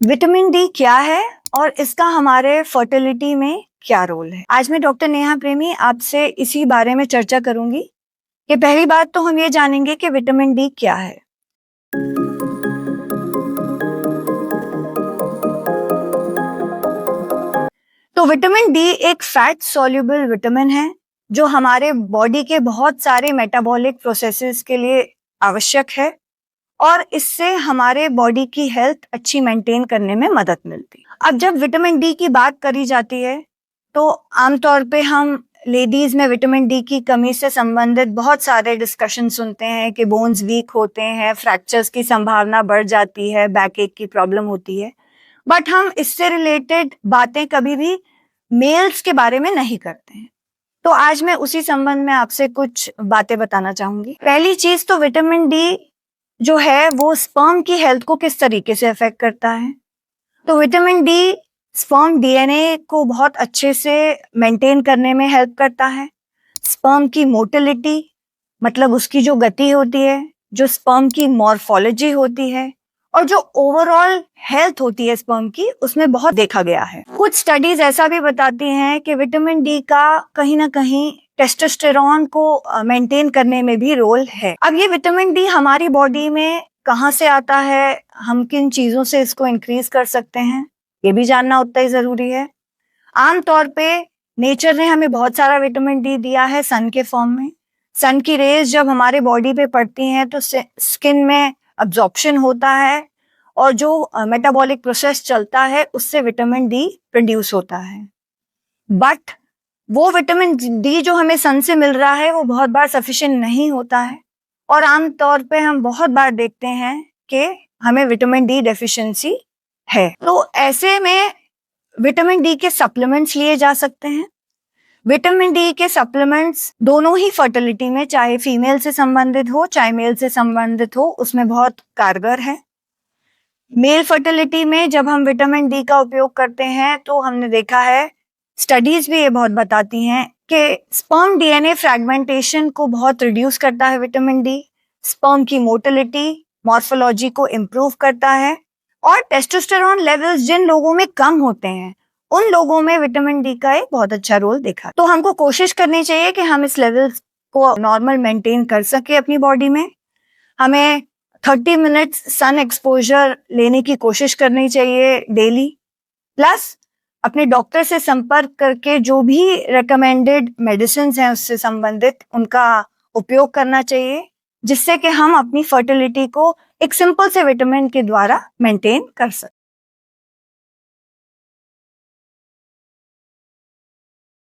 Vitamin D क्या है और इसका हमारे फर्टिलिटी में क्या रोल है। आज मैं डॉक्टर नेहा प्रेमी आपसे इसी बारे में चर्चा करूंगी कि पहली बात तो हम ये जानेंगे कि विटामिन डी क्या है। तो विटामिन डी एक फैट सॉल्युबल विटामिन है जो हमारे बॉडी के बहुत सारे मेटाबॉलिक प्रोसेसेस के लिए आवश्यक है और इससे हमारे बॉडी की हेल्थ अच्छी मेंटेन करने में मदद मिलती है। अब जब विटामिन डी की बात करी जाती है तो आमतौर पे हम लेडीज में विटामिन डी की कमी से संबंधित बहुत सारे डिस्कशन सुनते हैं कि बोन्स वीक होते हैं, फ्रैक्चर्स की संभावना बढ़ जाती है, बैक एक की प्रॉब्लम होती है, बट हम इससे रिलेटेड बातें कभी भी मेल्स के बारे में नहीं करते हैं। तो आज मैं उसी संबंध में आपसे कुछ बातें बताना चाहूंगी। पहली चीज तो विटामिन डी जो है वो स्पर्म की हेल्थ को किस तरीके से अफेक्ट करता है। तो विटामिन डी स्पर्म डीएनए को बहुत अच्छे से मेंटेन करने में हेल्प करता है। स्पर्म की मोटिलिटी मतलब उसकी जो गति होती है, जो स्पर्म की मॉर्फोलॉजी होती है और जो ओवरऑल हेल्थ होती है स्पर्म की, उसमें बहुत देखा गया है। कुछ स्टडीज ऐसा भी बताती हैं कि विटामिन डी का कहीं ना कहीं टेस्टोस्टेरोन को मेंटेन करने में भी रोल है। अब ये विटामिन डी हमारी बॉडी में कहाँ से आता है, हम किन चीजों से इसको इंक्रीज कर सकते हैं, ये भी जानना उतना ही जरूरी है। आमतौर पे नेचर ने हमें बहुत सारा विटामिन डी दिया है सन के फॉर्म में। सन की रेज जब हमारे बॉडी पे पड़ती हैं तो स्किन में अब्जॉर्प्शन होता है और जो मेटाबॉलिक प्रोसेस चलता है उससे विटामिन डी प्रोड्यूस होता है। बट वो विटामिन डी जो हमें सन से मिल रहा है वो बहुत बार सफिशिएंट नहीं होता है और आमतौर पे हम बहुत बार देखते हैं कि हमें विटामिन डी डेफिशिएंसी है। तो ऐसे में विटामिन डी के सप्लीमेंट्स लिए जा सकते हैं। विटामिन डी के सप्लीमेंट्स दोनों ही फर्टिलिटी में, चाहे फीमेल से संबंधित हो चाहे मेल से संबंधित हो, उसमें बहुत कारगर है। मेल फर्टिलिटी में जब हम विटामिन डी का उपयोग करते हैं तो हमने देखा है, स्टडीज भी ये बहुत बताती हैं कि स्पर्म डीएनए फ्रैगमेंटेशन को बहुत रिड्यूस करता है विटामिन डी, स्पर्म की मोटिलिटी मॉर्फोलॉजी को इम्प्रूव करता है और टेस्टोस्टेरोन लेवल्स जिन लोगों में कम होते हैं उन लोगों में विटामिन डी का एक बहुत अच्छा रोल देखा। तो हमको कोशिश करनी चाहिए कि हम इस लेवल्स को नॉर्मल मेंटेन कर सके अपनी बॉडी में। हमें 30 मिनट्स सन एक्सपोजर लेने की कोशिश करनी चाहिए डेली, प्लस अपने डॉक्टर से संपर्क करके जो भी रेकमेंडेड मेडिसिन हैं उससे संबंधित उनका उपयोग करना चाहिए, जिससे कि हम अपनी फर्टिलिटी को एक सिंपल से विटामिन के द्वारा मेंटेन कर सकते।